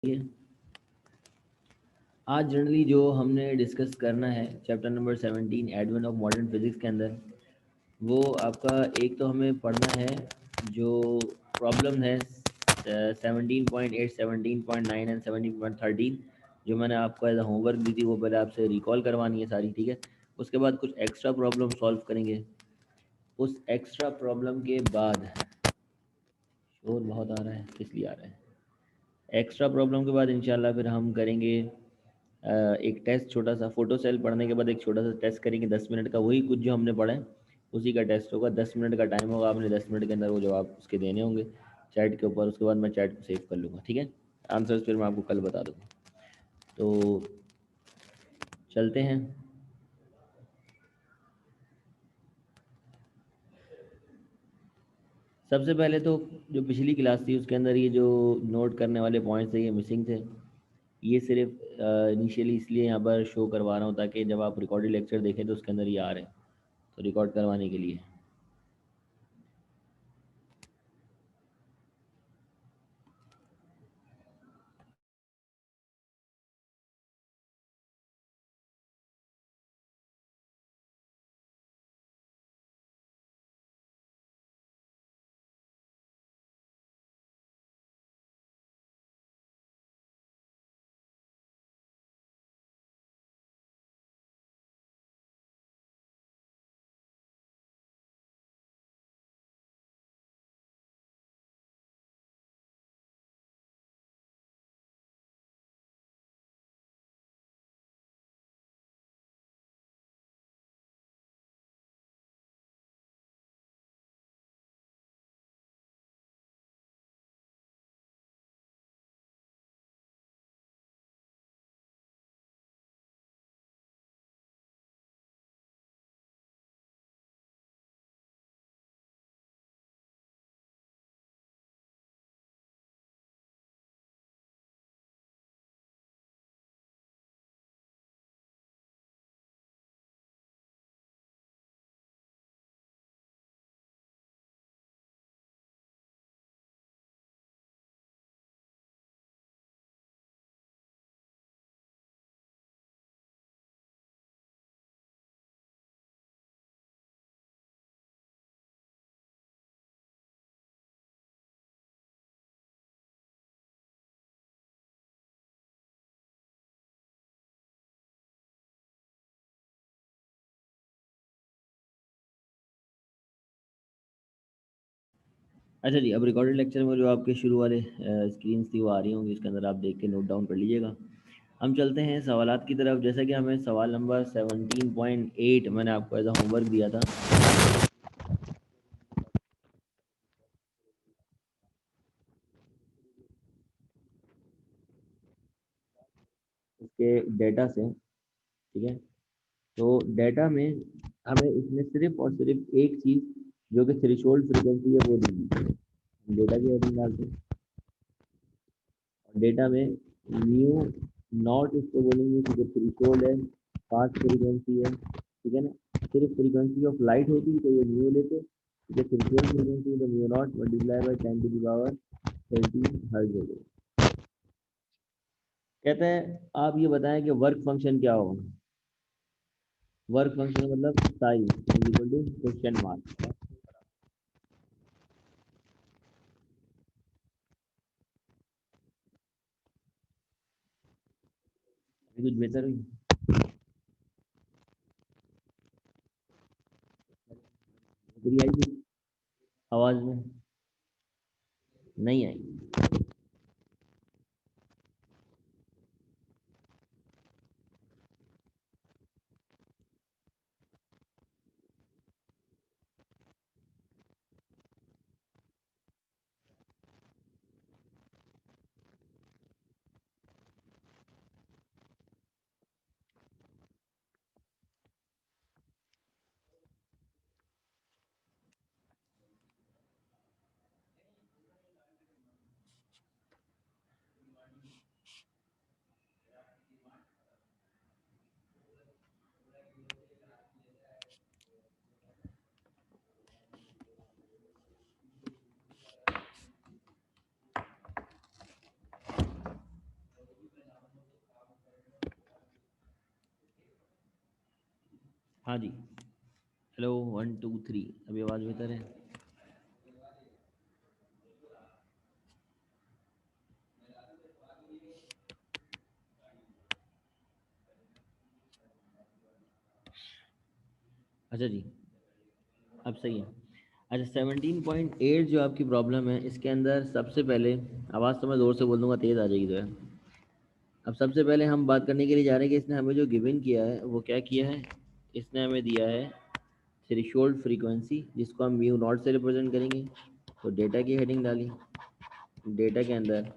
है। आज जनरली जो हमने डिस्कस करना है chapter number 17 Edwan of modern physics के अंदर, वो आपका एक तो हमें पढ़ना है जो प्रॉब्लम है 17.8, 17.9 एंड 17.13, जो मैंने आपको एज अ होमवर्क दी थी, वो पहले आपसे रिकॉल करवानी है सारी, ठीक है। उसके बाद कुछ एक्स्ट्रा प्रॉब्लम सॉल्व करेंगे। उस एक्स्ट्रा प्रॉब्लम के बाद, शोर बहुत आ रहा है, किस लिए आ रहा है? एक्स्ट्रा प्रॉब्लम के बाद इंशाल्लाह फिर हम करेंगे एक टेस्ट, छोटा सा फोटो सेल पढ़ने के बाद एक छोटा सा टेस्ट करेंगे 10 मिनट का। वही कुछ जो हमने पढ़ा है उसी का टेस्ट होगा। 10 मिनट का टाइम होगा, आपने 10 मिनट के अंदर वो जवाब उसके देने होंगे चैट के ऊपर। उसके बाद मैं चैट को सेव कर लूँगा, ठीक है। आंसर्स फिर मैं आपको कल बता दूँगा। तो चलते हैं। सबसे पहले तो जो पिछली क्लास थी उसके अंदर ये जो नोट करने वाले पॉइंट्स थे ये मिसिंग थे। ये सिर्फ इनिशियली इसलिए यहाँ पर शो करवा रहा हूँ ताकि जब आप रिकॉर्डेड लेक्चर देखें तो उसके अंदर ये आ रहे हैं, तो रिकॉर्ड करवाने के लिए। अच्छा जी, अब रिकॉर्डेड लेक्चर में जो आपके शुरू वाले स्क्रीन थी वो आ रही होंगी, इसके अंदर आप देख के नोट डाउन कर लीजिएगा। हम चलते हैं सवालात की तरफ। जैसा कि हमें सवाल नंबर 17.8 मैंने आपको एज अ होमवर्क दिया था। उसके डेटा से, ठीक है। तो डेटा में हमें इसमें सिर्फ और सिर्फ एक चीज़ जो कि थ्रेशोल्ड फ्रीक्वेंसी है वो दी गई है। हम डेटा की हेडिंग डालते हैं और डेटा में म्यू नॉट इसको बोलेंगे क्योंकि थ्रेशोल्ड है, फास्ट फ्रीक्वेंसी है, ठीक है ना। सिर्फ फ्रीक्वेंसी ऑफ लाइट होती तो ये म्यू लेते, ठीक है। थ्रेशोल्ड फ्रीक्वेंसी तो mu naught multiply by 10⁻13 hertz हो गई। कहते हैं आप ये बताएं कि वर्क फंक्शन क्या होगा। वर्क फंक्शन मतलब psi is equal to question mark. कुछ बेहतर हुई, बेहतरी आई कुछ आवाज में? नहीं आई। हाँ जी, हेलो 1 2 3, अभी आवाज़ बेहतर है? अच्छा जी, अब सही है। अच्छा, 17.8 जो आपकी प्रॉब्लम है, इसके अंदर सबसे पहले आवाज़ तो मैं ज़ोर से बोल दूंगा, तेज़ आ जाएगी जो है। अब सबसे पहले हम बात करने के लिए जा रहे हैं कि इसने हमें जो गिवन किया है वो क्या किया है। इसने हमें दिया है थ्रेशोल्ड फ्रीक्वेंसी, जिसको हम म्यू नॉट से रिप्रेजेंट करेंगे। तो डेटा की हेडिंग डाली, डेटा के अंदर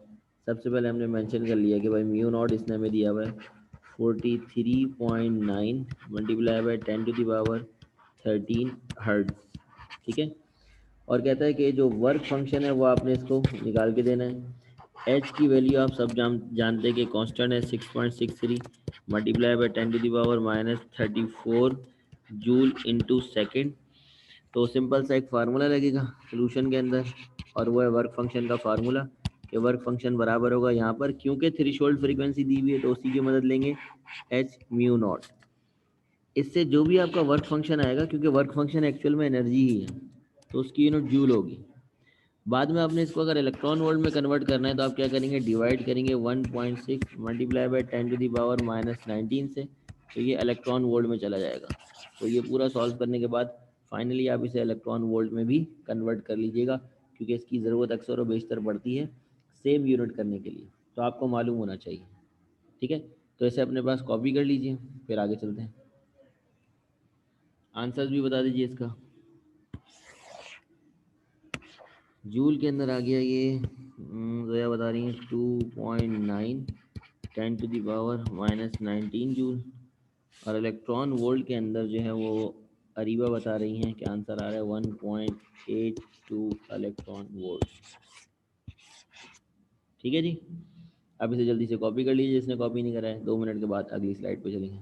सबसे पहले हमने मेंशन कर लिया कि भाई म्यू नॉट इसने हमें दिया हुआ है 43.9 मल्टीप्लाई बाय 10⁻13 हर्ट्ज। ठीक है। और कहता है कि जो वर्क फंक्शन है वो आपने इसको निकाल के देना है। एच की वैल्यू आप सब जानते हैं कि कांस्टेंट है 6.63 multiply by 10⁻−34 joule into second. तो सिंपल सा एक फार्मूला लगेगा सोल्यूशन के अंदर, और वो है वर्क फंक्शन का फार्मूला, कि वर्क फंक्शन बराबर होगा यहाँ पर, क्योंकि थ्रेशोल्ड फ्रीक्वेंसी दी हुई है तो उसी की मदद लेंगे, एच म्यू नॉट। इससे जो भी आपका वर्क फंक्शन आएगा, क्योंकि वर्क फंक्शन एक्चुअल में एनर्जी ही है, तो उसकी यूनिट जूल होगी। बाद में आपने इसको अगर इलेक्ट्रॉन वोल्ट में कन्वर्ट करना है तो आप क्या करेंगे, डिवाइड करेंगे 1.6 मल्टीप्लाई बाय 10⁻−19 से, तो ये इलेक्ट्रॉन वोल्ट में चला जाएगा। तो ये पूरा सॉल्व करने के बाद फाइनली आप इसे इलेक्ट्रॉन वोल्ट में भी कन्वर्ट कर लीजिएगा, क्योंकि इसकी ज़रूरत अक्सर और बेशतर पड़ती है सेम यूनिट करने के लिए, तो आपको मालूम होना चाहिए। ठीक है, तो इसे अपने पास कॉपी कर लीजिए, फिर आगे चलते हैं। आंसर्स भी बता दीजिए इसका। जूल के अंदर आ गया ये, जोया बता रही है 2.9 10⁻−19 जूल। और इलेक्ट्रॉन वोल्ट के अंदर जो है वो अरीबा बता रही हैं कि आंसर आ रहा है 1.82 इलेक्ट्रॉन वोल्ट। ठीक है जी, अब इसे जल्दी से कॉपी कर लीजिए जिसने कॉपी नहीं करा है। 2 मिनट के बाद अगली स्लाइड पे चलेंगे।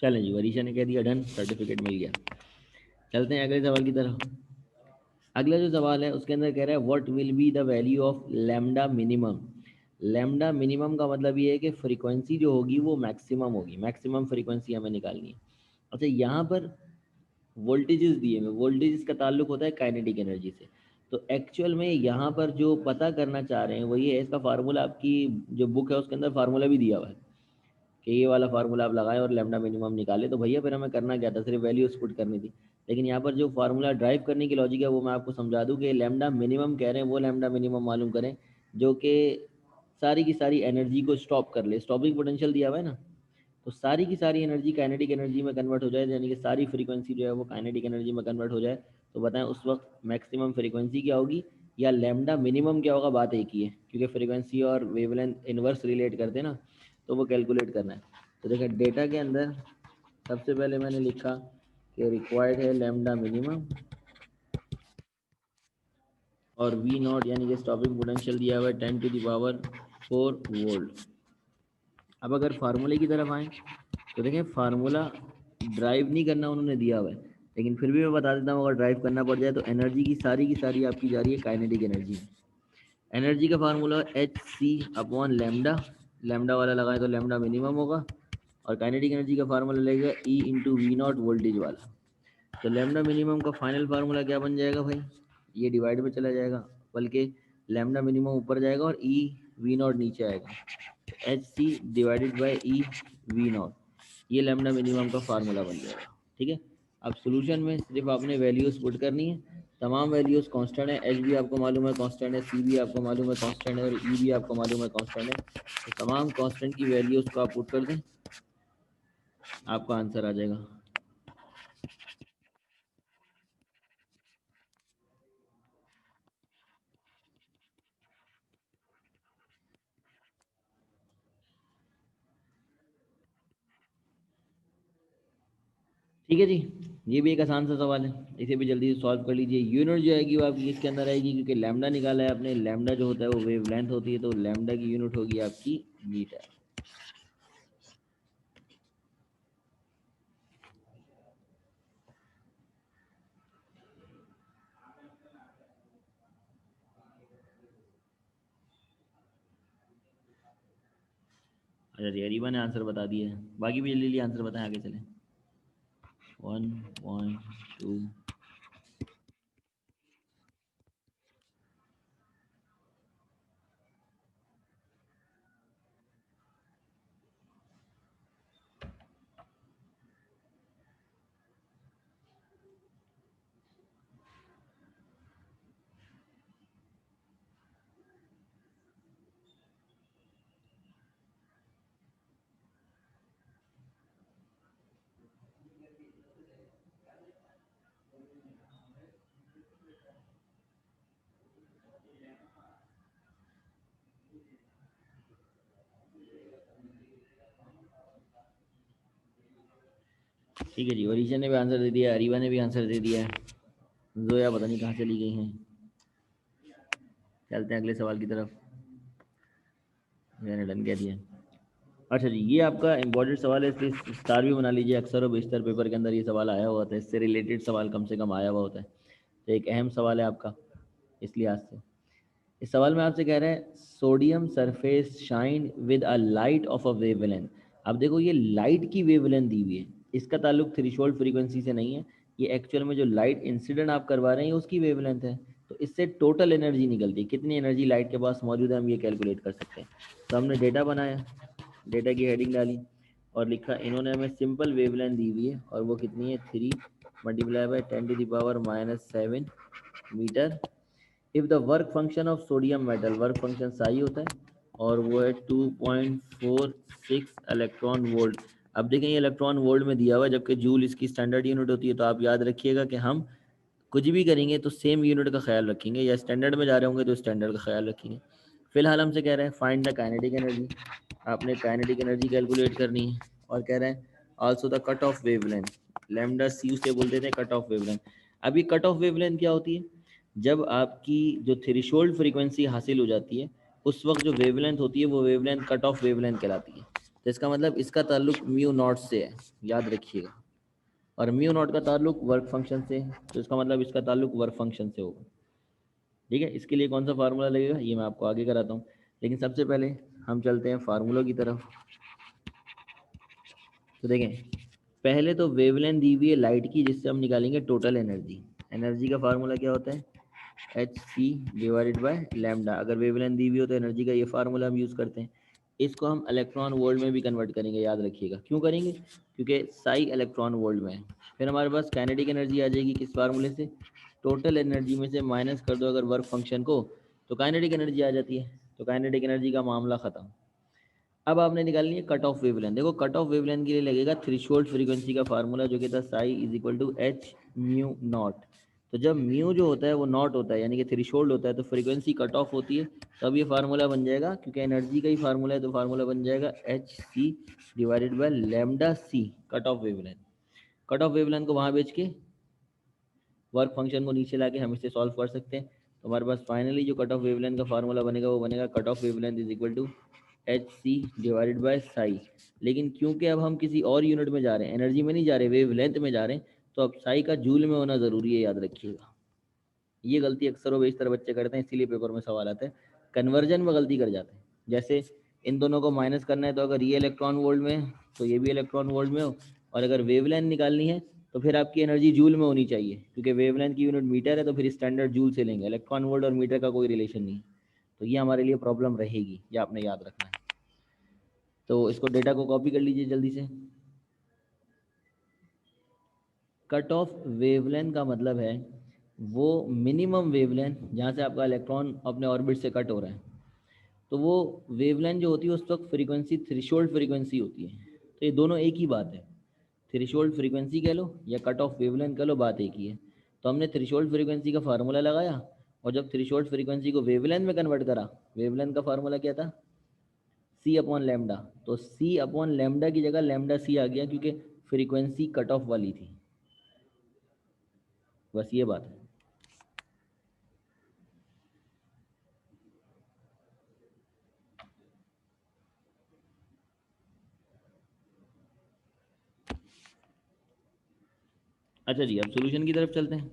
चलें जी, वरीशा ने कह दिया डन, सर्टिफिकेट मिल गया। चलते हैं अगले सवाल की तरफ। अगला जो सवाल है उसके अंदर कह रहा है what will be the value of lambda minimum. Lambda minimum का मतलब ये है कि फ्रीक्वेंसी जो होगी वो मैक्सिमम होगी, मैक्सिमम फ्रीक्वेंसी हमें निकालनी है। अच्छा, यहाँ पर वोल्टेजेस दिए हुए, वोल्टेजेस का ताल्लुक होता है काइनेटिक एनर्जी से। तो एक्चुअल में यहाँ पर जो पता करना चाह रहे हैं वो ये है, इसका फार्मूला आपकी जो बुक है उसके अंदर फार्मूला भी दिया हुआ है कि ये वाला फार्मूला आप लगाएं और लैम्डा मिनिमम निकाले। तो भैया फिर हमें करना क्या था, सिर्फ वैल्यूज पुट करनी थी। लेकिन यहाँ पर जो फार्मूला ड्राइव करने की लॉजिक है वो मैं आपको समझा दूँ कि लैम्डा मिनिमम कह रहे हैं वो लैम्डा मिनिमम मालूम करें जो कि सारी की सारी एनर्जी को स्टॉप कर ले। स्टॉपिंग पोटेंशियल दिया हुआ है ना, तो सारी की सारी एनर्जी काइनेटिक एनर्जी में कन्वर्ट हो जाए, यानी कि सारी फ्रीक्वेंसी जो है वो काइनेटिक एनर्जी में कन्वर्ट हो जाए। तो बताएं उस वक्त मैक्सिमम फ्रीक्वेंसी क्या होगी या लैम्डा मिनिमम क्या होगा। बात एक ही है, क्योंकि फ्रीक्वेंसी और वेवलेंथ इनवर्स रिलेट करते हैं ना, तो वो कैलकुलेट करना है। तो देखिए डेटा के अंदर सबसे पहले मैंने लिखा कि रिक्वायर्ड है लैम्डा मिनिमम और वी नॉट यानी कि स्टॉपिंग पोटेंशियल दिया हुआ है 10⁻4 वोल्ट। अब अगर फार्मूले की तरफ आएँ तो देखें फार्मूला ड्राइव नहीं करना उन्होंने दिया हुआ है, लेकिन फिर भी मैं बता देता हूँ अगर ड्राइव करना पड़ जाए तो एनर्जी की सारी आपकी जा रही है काइनेटिक एनर्जी। एनर्जी का formula H C upon lambda, lambda वाला लगाए तो लेमडा मिनिमम होगा, और काइनेटिक एनर्जी का फार्मूला लगेगा E into V naught voltage वाला। तो लेमडा मिनिमम का फाइनल फार्मूला क्या बन जाएगा भाई, ये डिवाइड में चला जाएगा, बल्कि लेमडा मिनिमम ऊपर जाएगा और ई वी नॉट नीचे आएगा। H C divided by E V naught, ये लेमडा मिनिमम का फार्मूला बन जाएगा। ठीक है, अब सॉल्यूशन में सिर्फ आपने वैल्यूज पुट करनी है। तमाम वैल्यूज़ कांस्टेंट है, एच भी आपको मालूम है कांस्टेंट है, सी भी आपको मालूम है कांस्टेंट है और ई भी आपको मालूम है कांस्टेंट है। तो तमाम कांस्टेंट की वैल्यूज़ को आप पुट कर दें, आपका आंसर आ जाएगा। ठीक है जी, ये भी एक आसान सा सवाल है, इसे भी जल्दी से सॉल्व कर लीजिए। यूनिट जो आएगी वो आपकी इसके अंदर आएगी, क्योंकि लैम्डा निकाला है आपने, लैम्डा जो होता है वो वेवलेंथ होती है, तो लैम्डा की यूनिट होगी आपकी मीटर। अच्छा जी, अरीबा ने आंसर बता दिया है, बाकी भी जल्दी जल्दी आंसर बताएं, आगे चलें। 1.2। ठीक है जी, ओरिजिन ने भी आंसर दे दिया, अरीबा ने भी आंसर दे दिया है, जोया पता नहीं कहाँ चली गई हैं। चलते हैं अगले सवाल की तरफ, मैंने डन कह दिया। अच्छा जी, ये आपका इम्पोर्टेंट सवाल है, इसलिए स्टार भी बना लीजिए, अक्सर और बेशतर पेपर के अंदर ये सवाल आया हुआ था, इससे रिलेटेड सवाल कम से कम आया हुआ होता है, तो एक अहम सवाल है आपका, इसलिए आज से इस सवाल में आपसे कह रहे हैं sodium surface shine with a light of a wavelength. अब देखो ये लाइट की वेवलेंथ दी हुई है, इसका ताल्लुक थ्रेशोल्ड फ्रीक्वेंसी से नहीं है, ये एक्चुअल में जो लाइट इंसिडेंट आप करवा रहे हैं उसकी वेवलेंथ है, तो इससे टोटल एनर्जी निकलती है, कितनी एनर्जी लाइट के पास मौजूद है हम ये कैलकुलेट कर सकते हैं। तो हमने डेटा बनाया, डेटा की हेडिंग डाली और लिखा, इन्होंने हमें सिंपल वेवलेंथ दी हुई है और वो कितनी है 3 multiply by 10⁻⁻7 metre. If the work function of sodium metal, work function psi होता है और वो है 2.46 इलेक्ट्रॉन वोल्ट। अब देखें ये इलेक्ट्रॉन वोल्ट में दिया हुआ है, जबकि जूल इसकी स्टैंडर्ड यूनिट होती है, तो आप याद रखिएगा कि हम कुछ भी करेंगे तो सेम यूनिट का ख्याल रखेंगे, या स्टैंडर्ड में जा रहे होंगे तो स्टैंडर्ड का ख्याल रखेंगे। फिलहाल हमसे कह रहे हैं फाइंड द काइनेटिक एनर्जी, आपने काइनेटिक एनर्जी कैलकुलेट करनी है, और कह रहे हैं also the cut off wavelength, lambda C उसे बोलते थे कट ऑफ वेवलेंथ। अब ये कट ऑफ वेवलेंथ क्या होती है, जब आपकी जो थ्रेशोल्ड फ्रीक्वेंसी हासिल हो जाती है उस वक्त जो वेवलेंथ होती है वो वेवलेंथ कट ऑफ वेवलेंथ कहलाती है। तो इसका मतलब इसका ताल्लुक म्यू नॉट से है, याद रखिएगा, और म्यू नॉट का ताल्लुक वर्क फंक्शन से है, तो इसका मतलब इसका ताल्लुक वर्क फंक्शन से होगा। ठीक है, इसके लिए कौन सा फार्मूला लगेगा ये मैं आपको आगे कराता हूँ, लेकिन सबसे पहले हम चलते हैं फार्मूलों की तरफ। तो देखें, पहले तो वेवलेंथ दी हुई है लाइट की, जिससे हम निकालेंगे टोटल एनर्जी। एनर्जी का फार्मूला क्या होता है, H C divided by lambda. अगर वेवलेंथ दी हुई हो तो एनर्जी का ये फार्मूला हम यूज़ करते हैं। इसको हम इलेक्ट्रॉन वोल्ट में भी कन्वर्ट करेंगे, याद रखिएगा। क्यों करेंगे, क्योंकि साई इलेक्ट्रॉन वोल्ट में है। फिर हमारे पास काइनेटिक एनर्जी आ जाएगी किस फार्मूले से, टोटल एनर्जी में से माइनस कर दो अगर वर्क फंक्शन को, तो काइनेटिक एनर्जी आ जाती है। तो काइनेटिक एनर्जी का मामला ख़त्म। अब आपने निकालनी है कट ऑफ वेवलेंथ। देखो कट ऑफ वेवलेंथ के लिए लगेगा थ्रेशोल्ड फ्रीक्वेंसी का फार्मूला, जो कि था psi is equal to h mu naught. तो जब म्यू जो होता है वो नॉट होता है, यानी कि थ्रेशोल्ड होता है, तो फ्रीक्वेंसी कट ऑफ होती है, तब ये फार्मूला बन जाएगा, क्योंकि एनर्जी का ही फार्मूला है, तो फार्मूला बन जाएगा h C divided by lambda c, cut off wavelength. Cut off wavelength को वहाँ बेच के वर्क फंक्शन को नीचे लाके हम इसे सॉल्व कर सकते हैं। तो हमारे पास फाइनली जो कट ऑफ वेवलेंथ का फार्मूला बनेगा वो बनेगा cut off wavelength is equal to H C divided by psi. लेकिन क्योंकि अब हम किसी और यूनिट में जा रहे हैं, एनर्जी में नहीं जा रहे, वेवलेंथ में जा रहे हैं, तो अब साई का जूल में होना ज़रूरी है, याद रखिएगा। ये गलती अक्सर व बेशतर बच्चे करते हैं, इसीलिए पेपर में सवाल आते हैं, कन्वर्जन में गलती कर जाते हैं। जैसे इन दोनों को माइनस करना है, तो अगर ये इलेक्ट्रॉन वोल्ट में है तो ये भी इलेक्ट्रॉन वोल्ट में हो, और अगर वेवलेंथ निकालनी है तो फिर आपकी एनर्जी जूल में होनी चाहिए, क्योंकि वेवलेंथ की यूनिट मीटर है, तो फिर स्टैंडर्ड जूल से लेंगे, इलेक्ट्रॉन वोल्ट और मीटर का कोई रिलेशन नहीं है। तो ये हमारे लिए प्रॉब्लम रहेगी, ये आपने याद रखना है। तो इसको डेटा को कॉपी कर लीजिए जल्दी से। कट ऑफ वेवलेंथ का मतलब है वो मिनिमम वेवलेंथ जहाँ से आपका इलेक्ट्रॉन अपने ऑर्बिट से कट हो रहा है, तो वो वेवलेंथ जो होती है उस वक्त फ्रीक्वेंसी थ्रेशोल्ड फ्रीक्वेंसी होती है। तो ये दोनों एक ही बात है, थ्रेशोल्ड फ्रीक्वेंसी कह लो या कट ऑफ वेवलेंथ कह लो, बात एक ही है। तो हमने थ्रेशोल्ड फ्रीक्वेंसी का फार्मूला लगाया, और जब थ्रेशोल्ड फ्रीक्वेंसी को वेवलेंथ में कन्वर्ट करा, वेवलेंथ का फार्मूला क्या था, सी अपॉन लेमडा। तो सी अपॉन लेमडा की जगह लेमडा सी आ गया, क्योंकि फ्रीक्वेंसी कट ऑफ वाली थी। बस ये बात है। अच्छा जी, अब सॉल्यूशन की तरफ चलते हैं।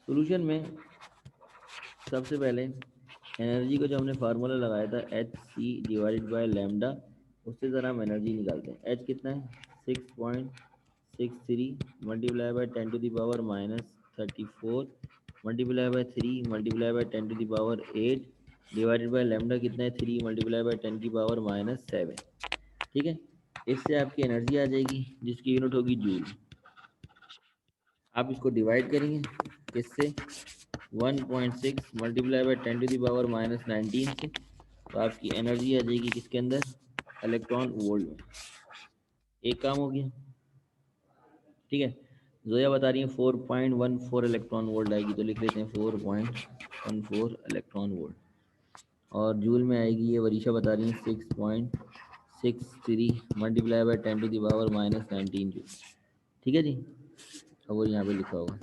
सॉल्यूशन में सबसे पहले एनर्जी को जो हमने फार्मूला लगाया था h C divided by lambda, उससे ज़रा हम एनर्जी निकालते हैं। एच कितना है, 6.63 multiply by 10⁻⁻34 multiply by 3 multiply by 10⁻8 divided by lambda कितना है, 3 मल्टीप्लाई बाय 10⁻7। ठीक है, इससे आपकी एनर्जी आ जाएगी जिसकी यूनिट होगी जूल। आप इसको डिवाइड करेंगे किससे, 1.6 मल्टीप्लाई बाय 10⁻⁻19 से, तो आपकी एनर्जी आ जाएगी किसके अंदर, इलेक्ट्रॉन वोल्ट में। एक काम हो गया। ठीक है, जोया बता रही है 4.14 इलेक्ट्रॉन वोल्ट आएगी, तो लिख लेते हैं 4.14 इलेक्ट्रॉन वोल्ट। और जूल में आएगी, ये वरीशा बता रही है 6.63 मल्टीप्लाई बाय 10⁻⁻19 जूल। ठीक है जी, अब वो यहाँ पे लिखा होगा।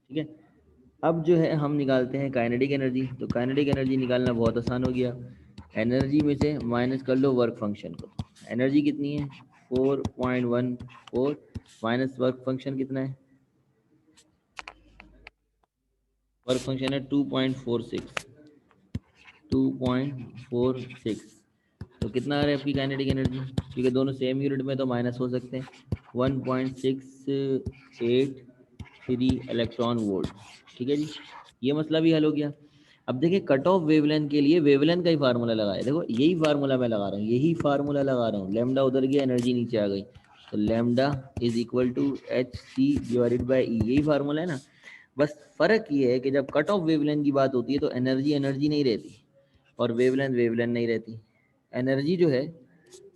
ठीक है, अब जो है हम निकालते हैं काइनेटिक एनर्जी। तो काइनेटिक एनर्जी निकालना बहुत आसान हो गया। एनर्जी में से माइनस कर लो वर्क फंक्शन को। एनर्जी कितनी है, 4.14 माइनस वर्क फंक्शन कितना है, वर्क फंक्शन है 2.46, 2.46। तो कितना आ रहा है आपकी काइनेटिक एनर्जी, क्योंकि दोनों सेम यूनिट में तो माइनस हो सकते हैं, 1.683 इलेक्ट्रॉन वोल्ट। ठीक है जी, ये मसला भी हल हो गया। अब देखिए कट ऑफ वेवलेंथ के लिए वेवलेंथ का ही फार्मूला लगाया, देखो यही फार्मूला मैं लगा रहा हूँ, यही फार्मूला लगा रहा हूँ। लेमडा उधर गया, एनर्जी नीचे आ गई, तो lambda is equal to H C divided by E, यही फार्मूला है ना। बस फर्क ये है कि जब कट ऑफ वेवलेंथ की बात होती है तो एनर्जी एनर्जी नहीं रहती, और वेवलेंथ वेवलेंथ नहीं रहती। एनर्जी जो है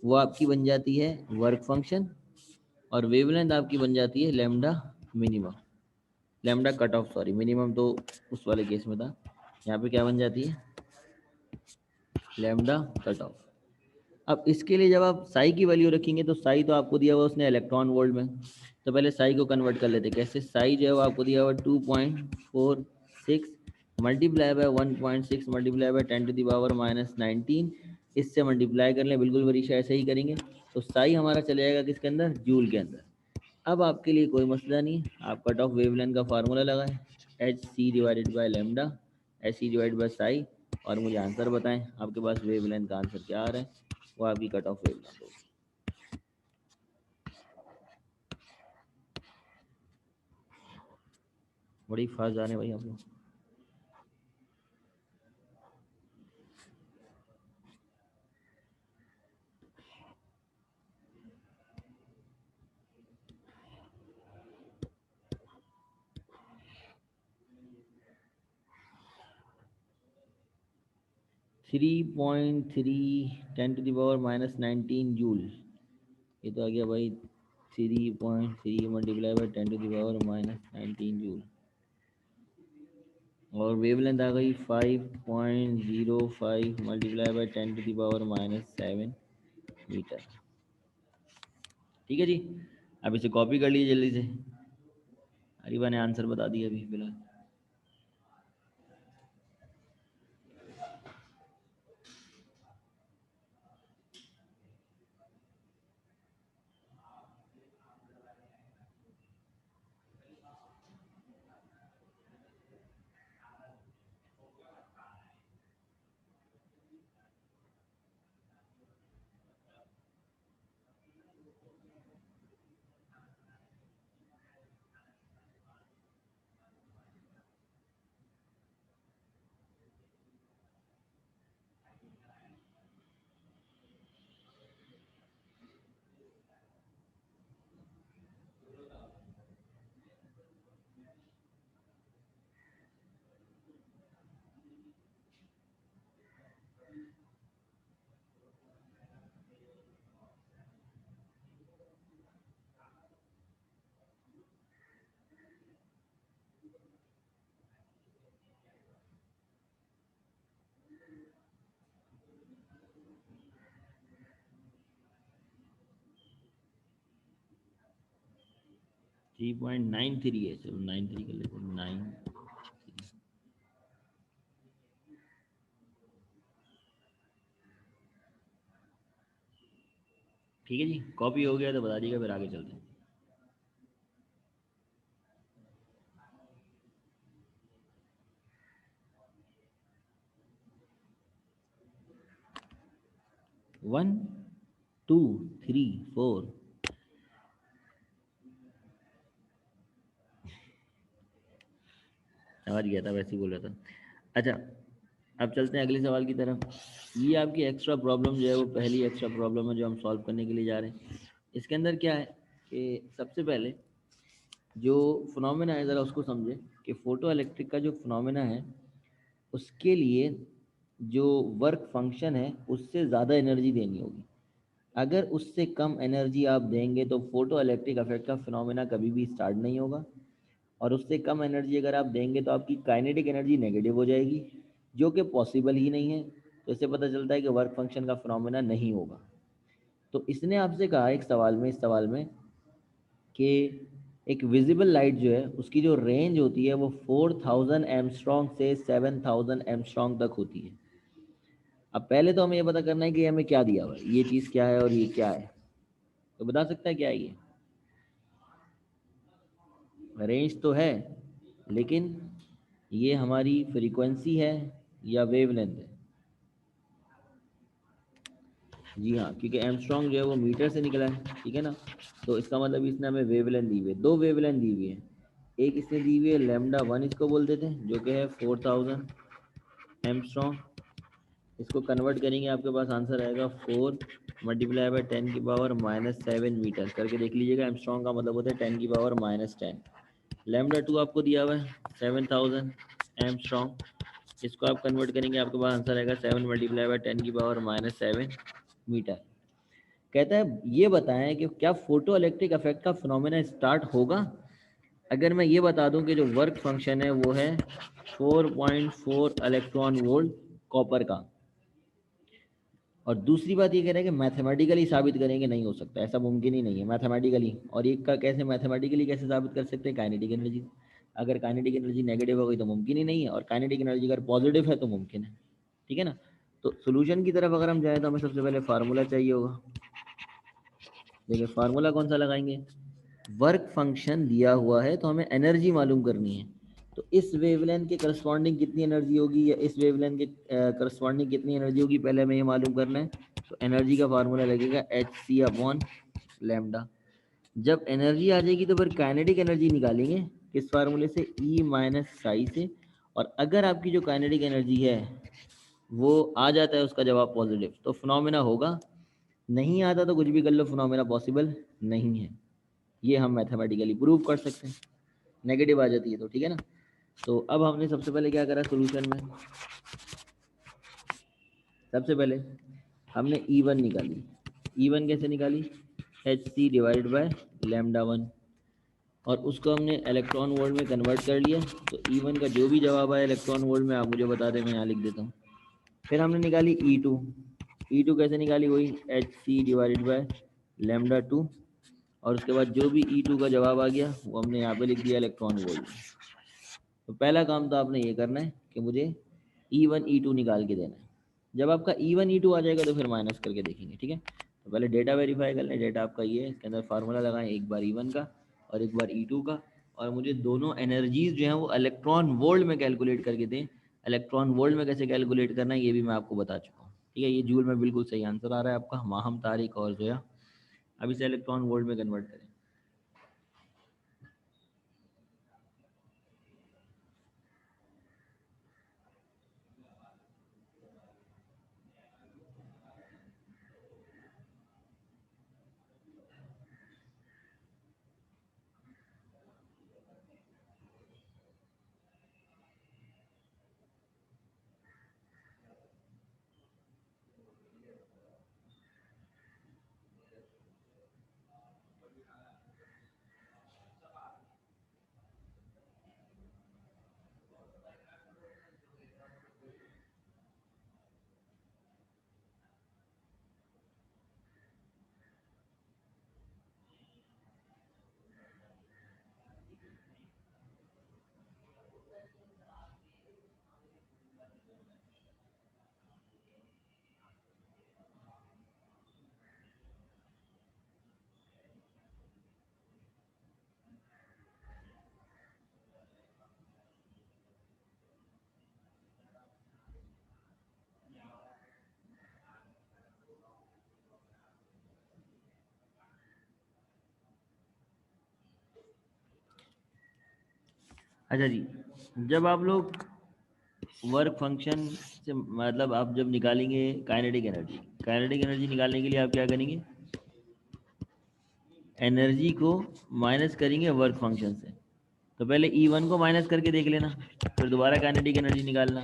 वो आपकी बन जाती है वर्क फंक्शन, और वेवलेंथ आपकी बन जाती है lambda minimum, lambda cut off, sorry minimum तो उस वाले केस में था। यहाँ पे क्या बन जाती है, लेमडा कट ऑफ। अब इसके लिए जब आप साई की वैल्यू रखेंगे, तो साई तो आपको दिया हुआ उसने इलेक्ट्रॉन वोल्ट में, तो पहले साई को कन्वर्ट कर लेते। कैसे, साई जो है वो आपको दिया हुआ 2.46 मल्टीप्लाई बाय 1.6 मल्टीप्लाई बाय 10⁻⁻19, इससे मल्टीप्लाई कर लें, बिल्कुल वरीशा ऐसे ही करेंगे। तो साई हमारा चले जाएगा किसके अंदर, जूल के अंदर। अब आपके लिए कोई मसला नहीं, आप कट ऑफ वेवलेंथ का फार्मूला लगाएं, h C divided by lambda, h c divide by psi, और मुझे आंसर बताएं आपके पास वेवलेंथ का आंसर क्या आ रहा है, वो आपकी कट ऑफ वेवलेंथ होगी। बड़ी फास्ट जा रहे हैं भाई आप लोग। 3.3 10⁻⁻19 जूल, ये तो आ गया भाई 3.3 मल्टीप्लाई बाई 10⁻⁻19 जूल, और वेवलेंथ आ गई 5.05 मल्टीप्लाई बाई 10⁻⁻7 मीटर। ठीक है जी, अब इसे कॉपी कर लीजिए जल्दी से। अरीबा ने आंसर बता दिया अभी फिलहाल। 3.93 है, चलो 93 कर लेते हैं, 9। ठीक है जी, कॉपी हो गया तो बता दीजिएगा, फिर आगे चलते हैं। 1 2 3 4। समझ गया था, वैसे ही बोल रहा था। अच्छा, अब चलते हैं अगले सवाल की तरफ। ये आपकी एक्स्ट्रा प्रॉब्लम जो है वो पहली एक्स्ट्रा प्रॉब्लम है जो हम सॉल्व करने के लिए जा रहे हैं। इसके अंदर क्या है कि सबसे पहले जो फिनोमेना है ज़रा उसको समझें कि फोटो इलेक्ट्रिक का जो फिनोमेना है उसके लिए जो वर्क फंक्शन है उससे ज़्यादा एनर्जी देनी होगी। अगर उससे कम एनर्जी आप देंगे तो फोटो इलेक्ट्रिक इफेक्ट का फिनोमेना कभी भी स्टार्ट नहीं होगा। और उससे कम एनर्जी अगर आप देंगे तो आपकी काइनेटिक एनर्जी नेगेटिव हो जाएगी, जो कि पॉसिबल ही नहीं है। तो इससे पता चलता है कि वर्क फंक्शन का फिनोमेना नहीं होगा। तो इसने आपसे कहा एक सवाल में, इस सवाल में कि एक विजिबल लाइट जो है उसकी जो रेंज होती है वो 4000 एमस्ट्रॉन्ग से 7000 एमस्ट्रॉन्ग तक होती है। अब पहले तो हमें ये पता करना है कि हमें क्या दिया हुआ है, ये चीज़ क्या है और ये क्या है। तो बता सकता है क्या है ये? रेंज तो है, लेकिन ये हमारी फ्रीक्वेंसी है या वेवलेंथ है? जी हाँ, क्योंकि एमस्ट्रॉन्ग जो है वो मीटर से निकला है, ठीक है ना। तो इसका मतलब इसने हमें वेवलेंथ दी हुई है, दो वेवलेंथ दी हुई है। एक इसने दी हुई है λ1, इसको बोल देते हैं, जो कि है 4000 एमस्ट्रॉन्ग। इसको कन्वर्ट करेंगे, आपके पास आंसर आएगा 4 मल्टीप्लाई बाई 10⁻⁻7 मीटर। करके देख लीजिएगा, एमस्ट्रॉन्ग का मतलब होता है 10⁻⁻10। λ2 आपको दिया हुआ है 7000 एमस्ट्रॉन्ग। इसको आप कन्वर्ट करेंगे, आपके पास आंसर आएगा 7 मल्टीप्लाई बाई 10⁻⁻7 मीटर। कहता है ये बताएं कि क्या फोटो इलेक्ट्रिक इफेक्ट का फिनोमेना स्टार्ट होगा अगर मैं ये बता दूं कि जो वर्क फंक्शन है वो है 4.4 इलेक्ट्रॉन वोल्ट कॉपर का। और दूसरी बात ये कह रहे हैं कि मैथमेटिकली साबित करेंगे, नहीं हो सकता, ऐसा मुमकिन ही नहीं है मैथमेटिकली। और एक का कैसे मैथमेटिकली कैसे साबित कर सकते हैं? Kinetic energy. अगर काइनेटिक एनर्जी नेगेटिव हो गई तो मुमकिन ही नहीं है, और काइनेटिक एनर्जी अगर पॉजिटिव है तो मुमकिन है। ठीक है ना। तो सोल्यूशन की तरफ अगर हम जाएँ तो हमें सबसे पहले फार्मूला चाहिए होगा। देखिए फार्मूला कौन सा लगाएंगे? वर्क फंक्शन दिया हुआ है तो हमें एनर्जी मालूम करनी है। तो इस वेवलेंथ के करस्पॉन्डिंग कितनी एनर्जी होगी या इस वेवलेंथ के करस्पॉन्डिंग कितनी एनर्जी होगी, पहले हमें ये मालूम करना है। तो एनर्जी का फार्मूला लगेगा hc/λ। जब एनर्जी आ जाएगी तो फिर काइनेटिक एनर्जी निकालेंगे किस फार्मूले से? E माइनस साई से। और अगर आपकी जो काइनेटिक एनर्जी है वो आ जाता है उसका जवाब पॉजिटिव तो फिनोमेना होगा, नहीं आता तो कुछ भी कर लो, फिनोमेना पॉसिबल नहीं है। ये हम मैथमेटिकली प्रूव कर सकते हैं। नेगेटिव आ जाती है तो, ठीक है ना। तो अब हमने सबसे पहले क्या करा सोल्यूशन में? सबसे पहले हमने E1 निकाली। E1 कैसे निकाली? hc/λ1। और उसको हमने इलेक्ट्रॉन वोल्ट में कन्वर्ट कर लिया। तो E1 का जो भी जवाब आया इलेक्ट्रॉन वोल्ट में आप मुझे बता दें, मैं यहाँ लिख देता हूँ। फिर हमने निकाली E2। E2 कैसे निकाली? वही hc/λ2। और उसके बाद जो भी E2 का जवाब आ गया वो हमने यहाँ पे लिख दिया इलेक्ट्रॉन वोल्ट। तो पहला काम तो आपने ये करना है कि मुझे E1 E2 निकाल के देना है। जब आपका E1 E2 आ जाएगा तो फिर माइनस करके देखेंगे, ठीक है। तो पहले डेटा वेरीफाई कर लें। डेटा आपका ये है, इसके अंदर फार्मूला लगाएं, एक बार E1 का और एक बार E2 का। और मुझे दोनों एनर्जीज जो हैं वो इलेक्ट्रॉन वोल्ट में कैलकुलेट करके दें। इलेक्ट्रॉन वोल्ट में कैसे कैलकुलेट करना है ये भी मैं आपको बता चुका हूँ, ठीक है। ये जूल में बिल्कुल सही आंसर आ रहा है आपका, माहम, तारीख और जोया। अब इसे इलेक्ट्रॉन वोल्ट में कन्वर्ट करें। अच्छा जी, जब आप लोग वर्क फंक्शन से मतलब आप जब निकालेंगे काइनेटिक एनर्जी निकालने के लिए आप क्या करेंगे, एनर्जी को माइनस करेंगे वर्क फंक्शन से। तो पहले E1 को माइनस करके देख लेना, फिर दोबारा काइनेटिक एनर्जी निकालना,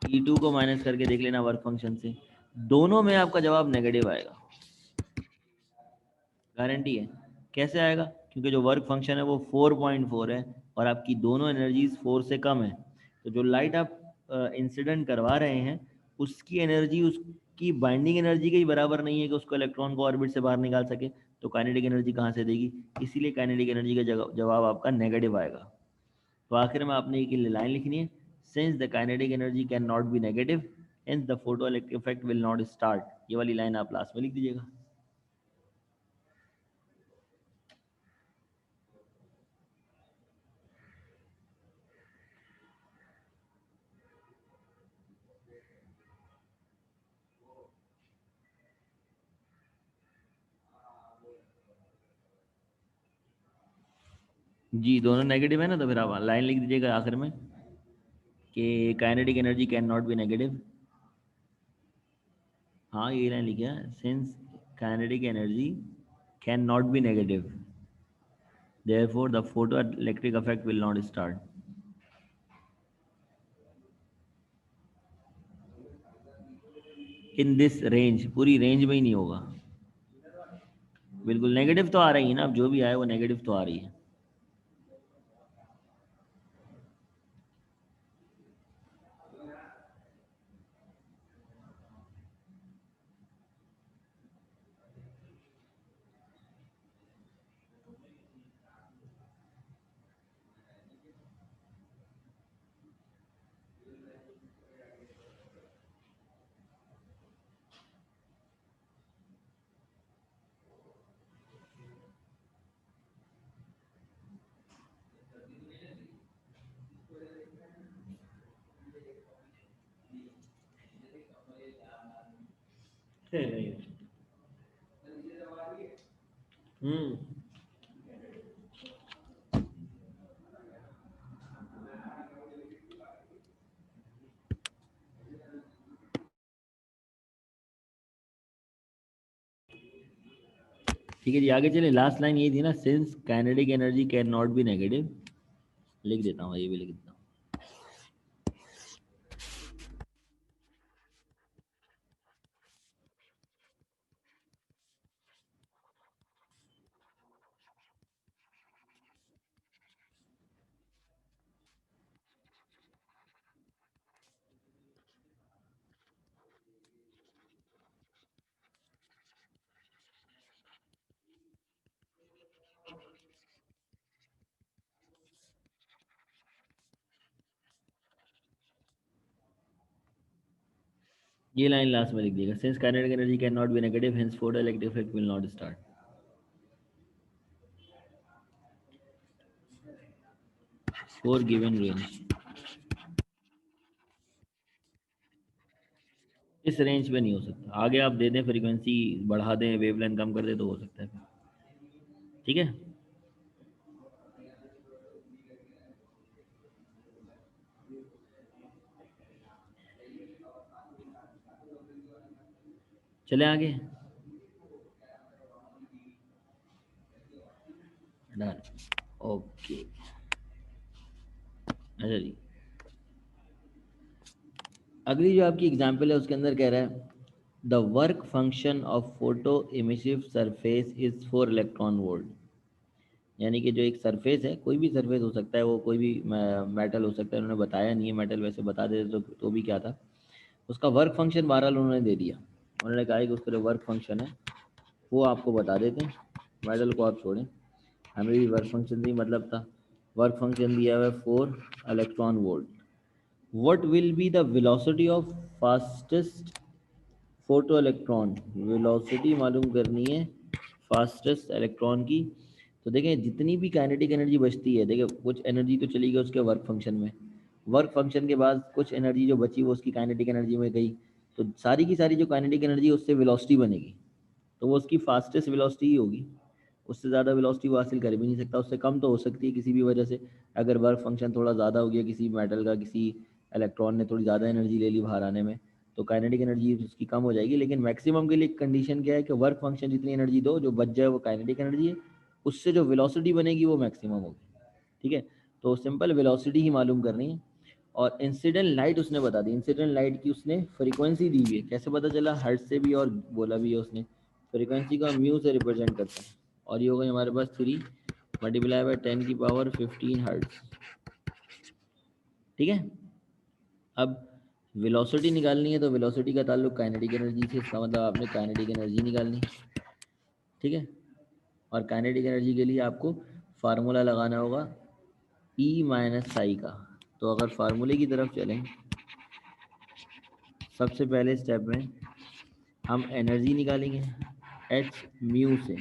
E2 को माइनस करके देख लेना वर्क फंक्शन से। दोनों में आपका जवाब नेगेटिव आएगा, गारंटी है। कैसे आएगा? क्योंकि जो वर्क फंक्शन है वो 4.4 है और आपकी दोनों एनर्जीज 4 से कम है। तो जो लाइट आप इंसिडेंट करवा रहे हैं उसकी एनर्जी उसकी बाइंडिंग एनर्जी के ही बराबर नहीं है कि उसको इलेक्ट्रॉन को ऑर्बिट से बाहर निकाल सके। तो काइनेटिक एनर्जी कहाँ से देगी? इसीलिए काइनेटिक एनर्जी का जवाब आपका नेगेटिव आएगा। तो आखिर में आपने एक लाइन लिखनी है, since the kinetic energy can not be negative hence the photo electric effect will not start. ये वाली लाइन आप लास्ट में लिख दीजिएगा। जी दोनों नेगेटिव है ना, तो फिर आप लाइन लिख दीजिएगा आखिर में कि kinetic energy can not be negative. हाँ ये लाइन लिखिए, since kinetic energy can not be negative therefore the photo electric effect will not start. In this range, पूरी रेंज में ही नहीं होगा। बिल्कुल नेगेटिव तो आ रही है ना, अब जो भी आए वो नेगेटिव तो आ रही है। नहीं। हम्म। ठीक है जी, आगे चले। लास्ट लाइन ये थी ना, since kinetic energy can not be negative. लिख देता हूँ, ये भी लिख देता हूँ। ये लाइन लास्ट में लिख दिएगा, since kinetic energy can not be negative hence photo electric effect will not start. For given range, इस रेंज पे नहीं हो सकता। आगे आप दे दें फ्रीक्वेंसी बढ़ा दें, वेवलेंथ कम कर दें तो हो सकता है। ठीक है। चले आगे। डन। ओके। अच्छा जी, अगली जो आपकी एग्जांपल है उसके अंदर कह रहा है the work function of photo emissive surface is 4 electron volt. यानी कि जो एक सरफेस है, कोई भी सरफेस हो सकता है, वो कोई भी मेटल हो सकता है, उन्होंने बताया नहीं है मेटल, वैसे बता देते तो भी क्या था। उसका वर्क फंक्शन बहरहाल उन्होंने दे दिया। उन्होंने कहा कि उसका जो वर्क फंक्शन है वो आपको बता देते हैं। मेटल को आप छोड़ें, हमें भी वर्क फंक्शन से ही मतलब था। वर्क फंक्शन दिया हुआ है 4 electron volt. What will be the velocity of fastest photo electron? Velocity मालूम करनी है फास्टेस्ट इलेक्ट्रॉन की। तो देखें जितनी भी काइनेटिक एनर्जी बचती है, देखिए कुछ एनर्जी तो चली गई उसके वर्क फंक्शन में, वर्क फंक्शन के बाद कुछ एनर्जी जो बची वो उसकी काइनेटिक एनर्जी में गई। तो सारी की सारी जो काइनेटिक एनर्जी है उससे वेलोसिटी बनेगी, तो वो उसकी फास्टेस्ट वेलोसिटी ही होगी। उससे ज़्यादा वेलोसिटी वो हासिल कर भी नहीं सकता, उससे कम तो हो सकती है किसी भी वजह से। अगर वर्क फंक्शन थोड़ा ज़्यादा हो गया किसी मेटल का, किसी इलेक्ट्रॉन ने थोड़ी ज़्यादा एनर्जी ले ली बाहर आने में, तो काइनेटिक एनर्जी उसकी कम हो जाएगी। लेकिन मैक्सिमम के लिए कंडीशन क्या है कि वर्क फंक्शन जितनी एनर्जी दो, जो बच जाए वो काइनेटिक एनर्जी है, उससे जो वेलोसिटी बनेगी वो मैक्सिमम होगी। ठीक है, तो सिंपल वेलोसिटी ही मालूम करनी है। और इंसिडेंट लाइट उसने बता दी, इंसिडेंट लाइट की उसने फ्रीक्वेंसी दी हुई है, कैसे पता चला, हर्ट्ज से भी और बोला भी है उसने। फ्रीक्वेंसी को हम म्यू से रिप्रेजेंट करते हैं, और ये हो गई हमारे पास 3 मल्टीप्लाई बाय 10⁻15 हर्ट्ज। ठीक है, अब वेलोसिटी निकालनी है, तो वेलोसिटी का ताल्लुक काइनेटिक एनर्जी से, इसका मतलब आपने काइनेटिक एनर्जी निकालनी। ठीक है, और काइनेटिक एनर्जी के लिए आपको फार्मूला लगाना होगा E माइनस साई का। तो अगर फार्मूले की तरफ चलें, सबसे पहले स्टेप में हम एनर्जी निकालेंगे एच म्यू से।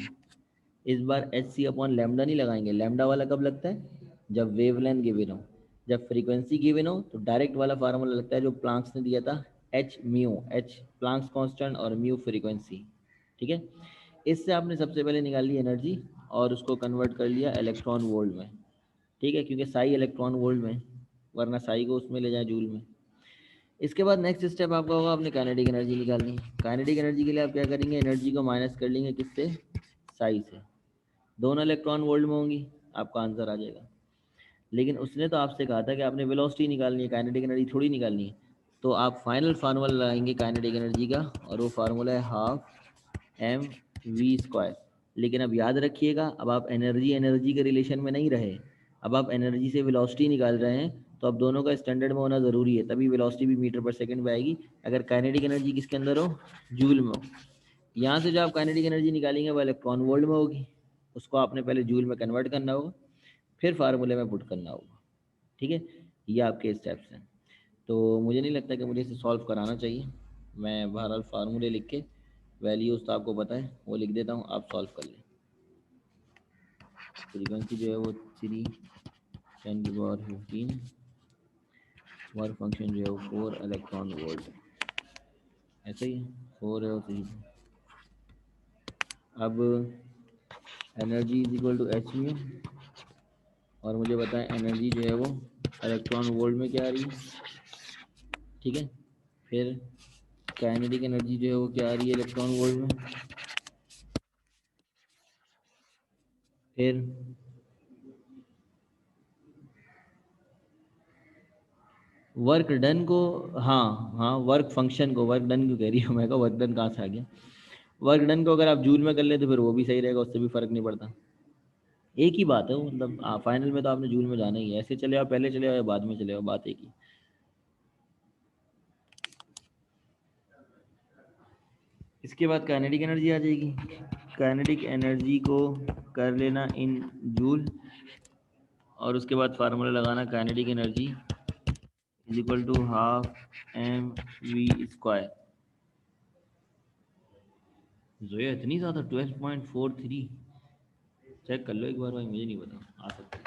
इस बार एच सी अपॉन लैम्डा नहीं लगाएंगे, लैम्डा वाला कब लगता है, जब वेवलेंथ गिवन हो। जब फ्रीक्वेंसी गिवन हो तो डायरेक्ट वाला फार्मूला लगता है जो प्लांक्स ने दिया था, H mu, H Planck's constant और म्यू फ्रीक्वेंसी। ठीक है, इससे आपने सबसे पहले निकाल ली एनर्जी और उसको कन्वर्ट कर लिया इलेक्ट्रॉन वोल्ट में। ठीक है, क्योंकि साई इलेक्ट्रॉन वोल्ट में, वरना साई को उसमें ले जाए जूल में। इसके बाद नेक्स्ट स्टेप आपका होगा, आपने काइनेटिक एनर्जी निकालनी है। काइनेटिक एनर्जी के लिए आप क्या करेंगे, एनर्जी को माइनस कर लेंगे किससे, साई से। दोनों इलेक्ट्रॉन वोल्ट में होंगी, आपका आंसर आ जाएगा। लेकिन उसने तो आपसे कहा था कि आपने वेलोसिटी निकालनी है, काइनेटिक एनर्जी थोड़ी निकालनी है। तो आप फाइनल फार्मूला लगाएंगे काइनेटिक एनर्जी का, और वो फार्मूला है ½ mv²। लेकिन अब याद रखिएगा, अब आप एनर्जी एनर्जी के रिलेशन में नहीं रहे, अब आप एनर्जी से वेलोसिटी निकाल रहे हैं, तो अब दोनों का स्टैंडर्ड में होना ज़रूरी है, तभी वेलोसिटी भी मीटर पर सेकंड में आएगी। अगर काइनेटिक एनर्जी किसके अंदर हो, जूल में हो। यहाँ से जो आप काइनेटिक एनर्जी निकालेंगे वो इलेक्ट्रॉन वोल्ट में होगी, उसको आपने पहले जूल में कन्वर्ट करना होगा, फिर फार्मूले में पुट करना होगा। ठीक है, ये आपके स्टेप्स हैं। तो मुझे नहीं लगता कि मुझे इसे सॉल्व कराना चाहिए। मैं बहरहाल फार्मूले लिख के, वैल्यूज़ तो आपको पता है वो लिख देता हूँ, आप सॉल्व कर लें। फ्रीक्वेंसी जो है वो 3×10⁻15, वर्क फंक्शन जो है वो 4 इलेक्ट्रॉन वोल्ट, ऐसे ही 4 है और 3। अब energy is equal to h mu, और मुझे बताएं एनर्जी जो है वो इलेक्ट्रॉन वोल्ट में क्या आ रही है। ठीक है, फिर काइनेटिक एनर्जी जो है वो क्या आ रही है इलेक्ट्रॉन वोल्ट में। फिर वर्क डन को, हाँ हाँ, वर्क फंक्शन को, वर्क डन क्यों कह रही हूँ, मैं वर्क डन कहाँ से आ गया। वर्क डन को अगर आप जूल में कर ले तो फिर वो भी सही रहेगा, उससे भी फर्क नहीं पड़ता, एक ही बात है वो। मतलब फाइनल में तो आपने जूल में जाना ही है, ऐसे चले आओ, पहले चले आओ या बाद में चले आओ, बात एक ही। इसके बाद काइनेटिक एनर्जी आ जाएगी। काइनेटिक एनर्जी को कर लेना इन जूल, और उसके बाद फार्मूला लगाना kinetic energy is equal to ½ mv²। जो है इतनी ज़्यादा 12.43, चेक कर लो एक बार भाई, मुझे नहीं पता, आ सकता है।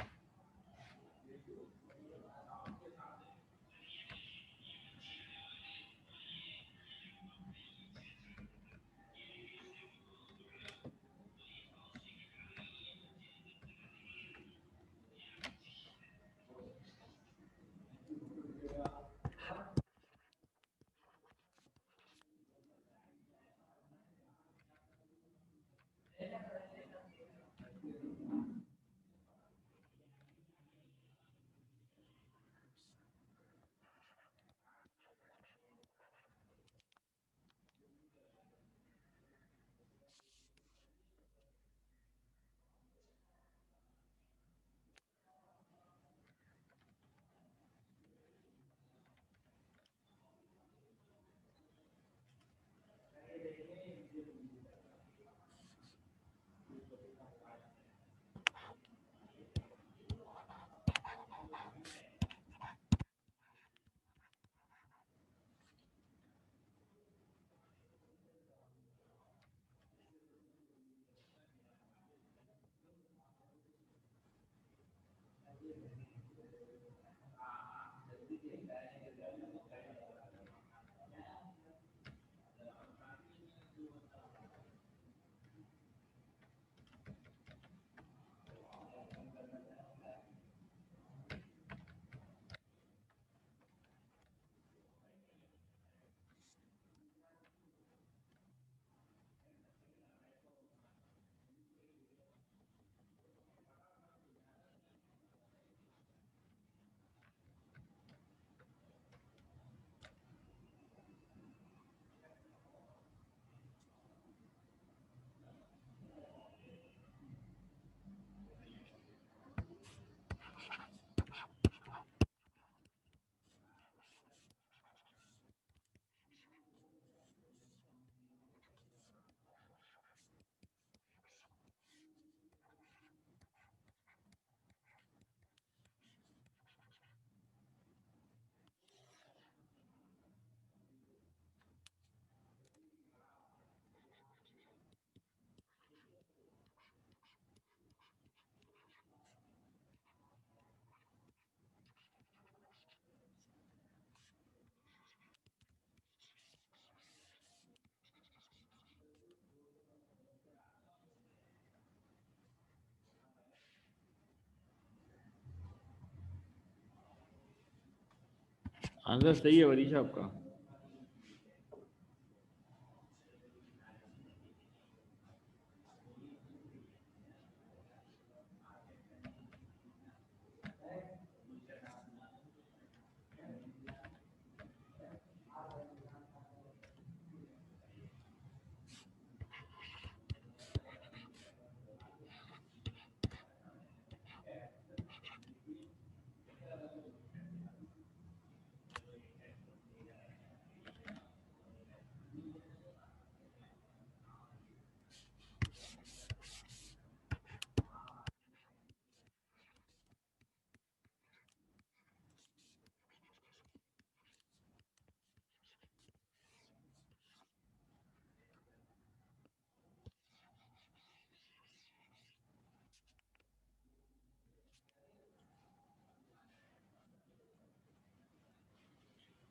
आंसर सही है वरीशा आपका।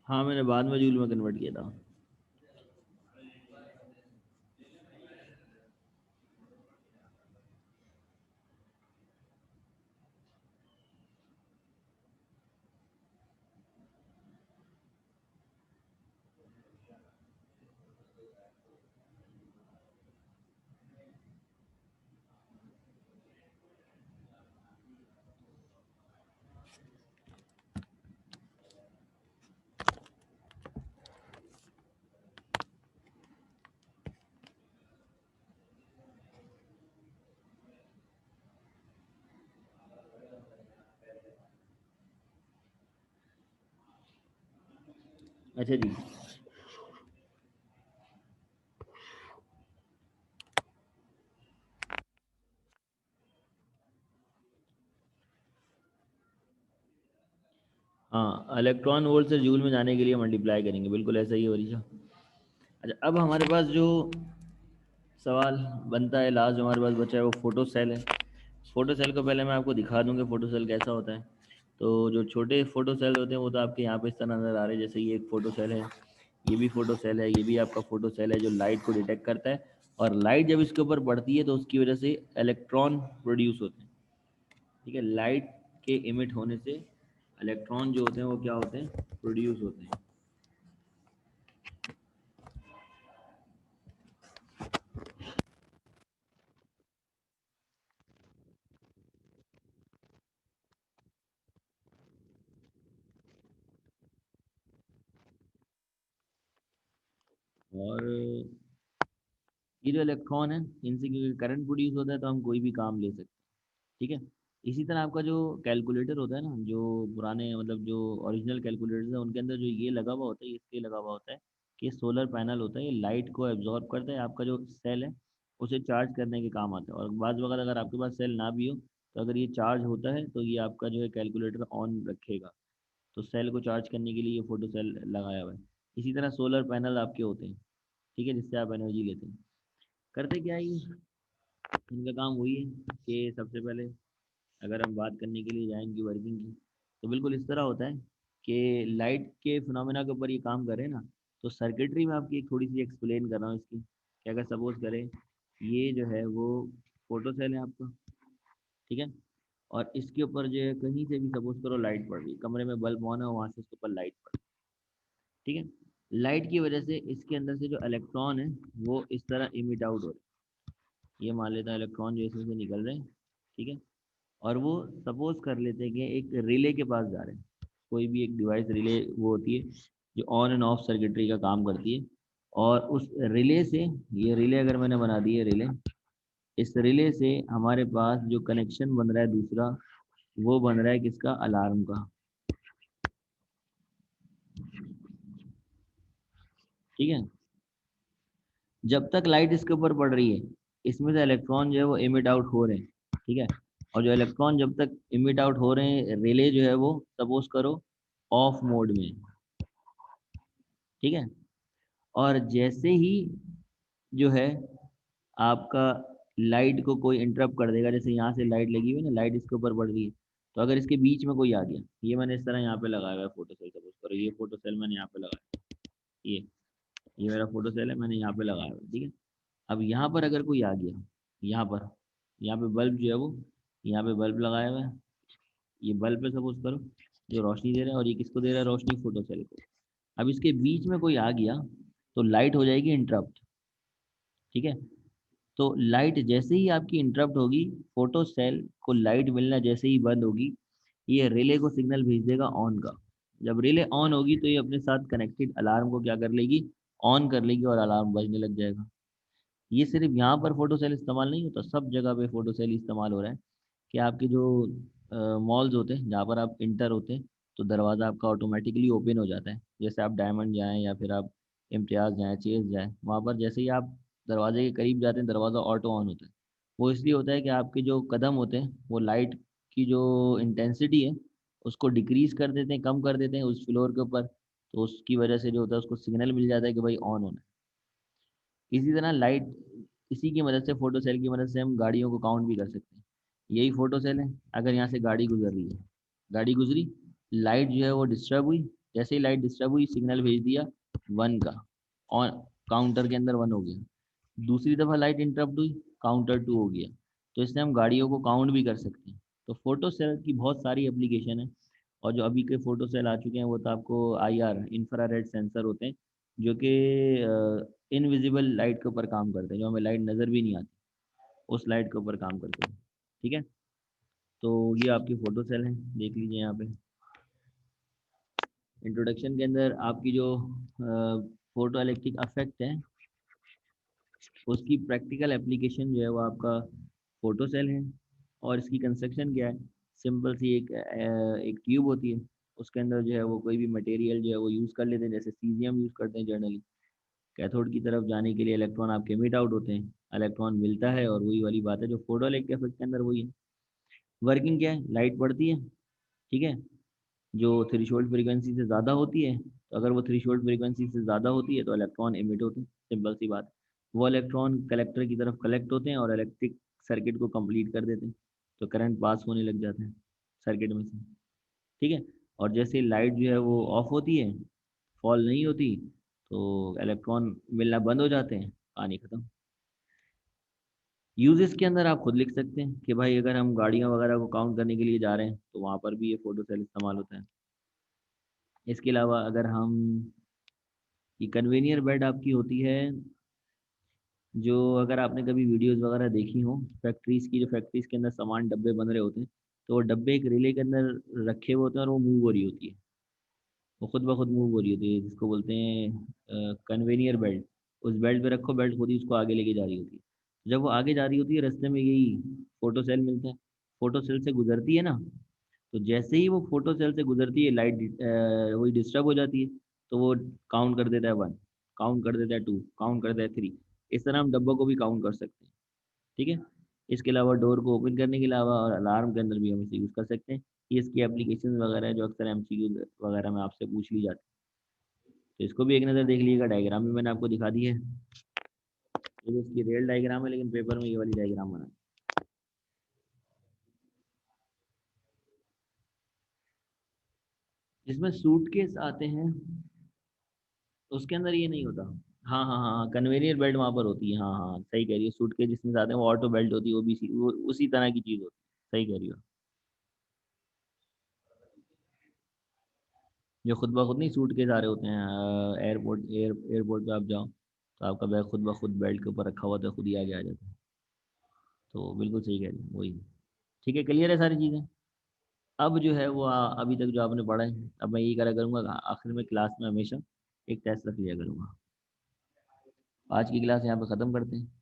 हाँ, मैंने बाद में जूल में कन्वर्ट किया था। अच्छा जी। हाँ, इलेक्ट्रॉन वोल्ट से जूल में जाने के लिए मल्टीप्लाई करेंगे, बिल्कुल ऐसा ही है वरीशा। अच्छा, अब हमारे पास जो सवाल बनता है लास्ट जो हमारे पास बचा है वो फोटो सेल है। फोटो सेल को पहले मैं आपको दिखा दूँ कि फोटो सेल कैसा होता है। तो जो छोटे फोटो सेल होते हैं वो तो आपके यहाँ पे इस तरह नज़र आ रहे हैं, जैसे ये एक फोटो सेल है, ये भी फोटो सेल है, ये भी आपका फोटो सेल है जो लाइट को डिटेक्ट करता है। और लाइट जब इसके ऊपर पड़ती है तो उसकी वजह से इलेक्ट्रॉन प्रोड्यूस होते हैं। ठीक है, लाइट के इमिट होने से इलेक्ट्रॉन जो होते हैं वो क्या होते हैं, प्रोड्यूस होते हैं। और ये जो इलेक्ट्रॉन है इनसे क्योंकि करंट प्रोड्यूस होता है तो हम कोई भी काम ले सकते हैं। ठीक है। इसी तरह आपका जो कैलकुलेटर होता है ना, जो पुराने मतलब जो ओरिजिनल कैलकुलेटर्स है उनके अंदर जो ये लगा हुआ होता है, ये इसलिए लगा हुआ होता है कि सोलर पैनल होता है, ये लाइट को एब्जॉर्ब करता है, आपका जो सेल है उसे चार्ज करने के काम आता है। और बाद वक्त अगर आपके पास सेल ना भी हो तो अगर ये चार्ज होता है तो ये आपका जो है कैलकुलेटर ऑन रखेगा। तो सेल को चार्ज करने के लिए ये फोटो सेल लगाया हुआ है। इसी तरह सोलर पैनल आपके होते हैं, ठीक है, जिससे आप एनर्जी लेते हैं। करते क्या है ये, इनका काम वही है कि सबसे पहले अगर हम बात करने के लिए जाएंगे वर्किंग की, तो बिल्कुल इस तरह होता है कि लाइट के फिनोमेना के ऊपर ये काम करे ना। तो सर्किटरी में आपकी एक थोड़ी सी एक्सप्लेन कर रहा हूँ इसकी, कि अगर सपोज करें ये जो है वो फोटो सेल है आपका, ठीक है, और इसके ऊपर जो है कहीं से भी सपोज करो लाइट पड़ रही है, कमरे में बल्ब ऑन है वहाँ से इसके ऊपर लाइट पड़ रही है, ठीक है। लाइट की वजह से इसके अंदर से जो इलेक्ट्रॉन है वो इस तरह इमिट आउट हो रहे हैं। ये मान लेता है इलेक्ट्रॉन जो इसमें से निकल रहे हैं, ठीक है। और वो सपोज कर लेते हैं कि एक रिले के पास जा रहे हैं। कोई भी एक डिवाइस रिले वो होती है जो ऑन एंड ऑफ सर्किटरी का काम करती है। और उस रिले से, ये रिले अगर मैंने बना दी है रिले, इस रिले से हमारे पास जो कनेक्शन बन रहा है दूसरा, वो बन रहा है किसका, अलार्म का। ठीक है। जब तक लाइट इसके ऊपर पड़ रही है इसमें से इलेक्ट्रॉन जो है वो इमिट आउट हो रहे हैं, ठीक है। और जो इलेक्ट्रॉन जब तक इमिट आउट हो रहे हैं, रिले जो है वो सपोज करो ऑफ मोड में, ठीक है। और जैसे ही जो है आपका लाइट को कोई इंटरप्ट कर देगा, जैसे यहाँ से लाइट लगी हुई है ना, लाइट इसके ऊपर पड़ रही है, तो अगर इसके बीच में कोई आ गया, ये मैंने इस तरह यहाँ पे लगाया हुआ है फोटो सेल, सपोज करो ये फोटो सेल मैंने यहाँ पे लगाया, ये मेरा फोटो सेल है, मैंने यहाँ पे लगाया हुआ है, ठीक है। अब यहाँ पर अगर कोई आ गया, यहाँ पर, यहाँ पे बल्ब जो है वो, यहाँ पे बल्ब लगाया हुआ है, ये बल्ब पे सपोज करो, जो रोशनी दे रहा है, और ये किसको दे रहा है रोशनी, फोटो सेल को। अब इसके बीच में कोई आ गया तो लाइट हो जाएगी इंटरप्ट, ठीक है। तो लाइट जैसे ही आपकी इंटरप्ट होगी, फोटो सेल को लाइट मिलना जैसे ही बंद होगी, ये रिले को सिग्नल भेज देगा ऑन का। जब रिले ऑन होगी तो ये अपने साथ कनेक्टेड अलार्म को क्या कर लेगी, ऑन कर लेगी, और अलार्म बजने लग जाएगा। ये सिर्फ यहाँ पर फोटो सेल इस्तेमाल नहीं होता, सब जगह पे फोटो सेल इस्तेमाल हो रहा है। कि आपके जो मॉल्स होते हैं जहाँ पर आप इंटर होते हैं, तो दरवाज़ा आपका ऑटोमेटिकली ओपन हो जाता है। जैसे आप डायमंड जाएं या फिर आप इम्तियाज़ जाएं, चेज जाएं, वहाँ पर जैसे ही आप दरवाजे के करीब जाते हैं, दरवाज़ा ऑटो ऑन होता है। वो इसलिए होता है कि आपके जो कदम होते हैं वो लाइट की जो इंटेंसिटी है उसको डिक्रीज कर देते हैं, कम कर देते हैं उस फ्लोर के ऊपर। तो उसकी वजह से जो होता है उसको सिग्नल मिल जाता है कि भाई ऑन होना है। इसी तरह लाइट, इसी की मदद से, फोटो सेल की मदद से हम गाड़ियों को काउंट भी कर सकते हैं। यही फोटो सेल है। अगर यहाँ से गाड़ी गुजर रही है, गाड़ी गुजरी, लाइट जो है वो डिस्टर्ब हुई, जैसे ही लाइट डिस्टर्ब हुई सिग्नल भेज दिया वन का, और काउंटर के अंदर वन हो गया। दूसरी दफ़ा लाइट इंटरप्ट हुई, काउंटर टू हो गया। तो इससे हम गाड़ियों को काउंट भी कर सकते हैं। तो फोटो सेल की बहुत सारी एप्लीकेशन है। और जो अभी के फोटो सेल आ चुके हैं वो तो आपको IR, इंफ्रारेड सेंसर होते हैं, जो कि इनविजिबल लाइट के ऊपर काम करते हैं, जो हमें लाइट नज़र भी नहीं आती, उस लाइट के ऊपर काम करते हैं, ठीक है। तो ये आपकी फोटो सेल है, देख लीजिए यहाँ पे। इंट्रोडक्शन के अंदर आपकी जो फोटो इलेक्ट्रिक अफेक्ट है, उसकी प्रैक्टिकल एप्लीकेशन जो है वो आपका फोटो सेल है। और इसकी कंस्ट्रक्शन क्या है, सिंपल सी एक ट्यूब होती है, उसके अंदर जो है वो कोई भी मटेरियल जो है वो यूज़ कर लेते हैं, जैसे सीजियम यूज़ करते हैं जनरली। कैथोड की तरफ जाने के लिए इलेक्ट्रॉन आपके मिट आउट होते हैं, इलेक्ट्रॉन मिलता है, और वही वाली बात है जो फोटो इलेक्ट्रिक इफेक्ट के अंदर वही है। वर्किंग क्या है, लाइट पड़ती है, ठीक है, जो थ्रेशोल्ड फ्रीक्वेंसी से ज़्यादा होती है, तो अगर वो थ्रेशोल्ड फ्रीक्वेंसी से ज़्यादा होती है तो इलेक्ट्रॉन इमिट होते हैं, सिंपल सी बात। वो इलेक्ट्रॉन कलेक्टर की तरफ कलेक्ट होते हैं और इलेक्ट्रिक सर्किट को कंप्लीट कर देते हैं, तो करंट पास होने लग जाता है सर्किट में से, ठीक है। और जैसे लाइट जो है वो ऑफ होती है, फॉल नहीं होती, तो इलेक्ट्रॉन मिलना बंद हो जाते हैं, कहानी खत्म। यूजेस के अंदर आप खुद लिख सकते हैं कि भाई अगर हम गाड़ियाँ वगैरह को काउंट करने के लिए जा रहे हैं तो वहाँ पर भी ये फोटो सेल इस्तेमाल होता है। इसके अलावा अगर हम, ये कन्वेनियर बेल्ट आपकी होती है, जो अगर आपने कभी वीडियोस वगैरह देखी हो फैक्ट्रीज की, जो फैक्ट्रीज के अंदर सामान डब्बे बन रहे होते हैं, तो वो डब्बे एक रिले के अंदर रखे हुए होते हैं और वो मूव हो रही होती है, वो खुद ब खुद मूव हो रही होती है, जिसको बोलते हैं कन्वेनियर बेल्ट। उस बेल्ट पे रखो, बेल्ट खुद ही उसको आगे लेके जा रही होती है। जब वो आगे जा रही होती है, रास्ते में यही फोटो सेल मिलता है, फोटो सेल से गुजरती है ना, तो जैसे ही वो फोटो सेल से गुजरती है लाइट वही डिस्टर्ब हो जाती है, तो वो काउंट कर देता है वन, काउंट कर देता है टू, काउंट कर देता है थ्री। इस तरह हम डब्बों को भी काउंट कर सकते हैं, ठीक है। इसके अलावा डोर को ओपन करने के अलावा और अलार्म के अंदर भी हम इसे यूज़ कर सकते हैं। ये इसकी एप्लीकेशन वगैरह है जो अक्सर MCQ वगैरह में आपसे पूछ ली जाती है। तो इसको भी एक नज़र देख लीजिएगा, डायग्राम भी मैंने आपको दिखा दी है। ये तो इसकी रियल डायग्राम है, लेकिन पेपर में ये वाली डायग्राम बना है। जिसमें सूटकेस आते हैं उसके अंदर ये नहीं होता। हाँ हाँ हाँ हाँ, कन्वेनियर बेल्ट वहाँ पर होती है, हाँ हाँ सही कह रही है। सूटकेस जिसमें आते हैं वो ऑटो बेल्ट होती है, वो भी वो उसी तरह की चीज़ होती है, सही कह रही हो। जो खुद ब खुद नहीं सूटकेस आ रहे होते हैं एयरपोर्ट पे आप जाओ तो आपका बैग खुद ब खुद बेल्ट के ऊपर रखा हुआ था, खुद ही आगे आ जाता है। तो बिल्कुल सही कह रही है, वही। ठीक है, क्लियर है सारी चीज़ें। अब जो है वो अभी तक जो आपने पढ़ा है, अब मैं यही करा करूँगा, आखिर में क्लास में हमेशा एक टेस्ट रख लिया करूँगा। आज की क्लास यहाँ पे ख़त्म करते हैं।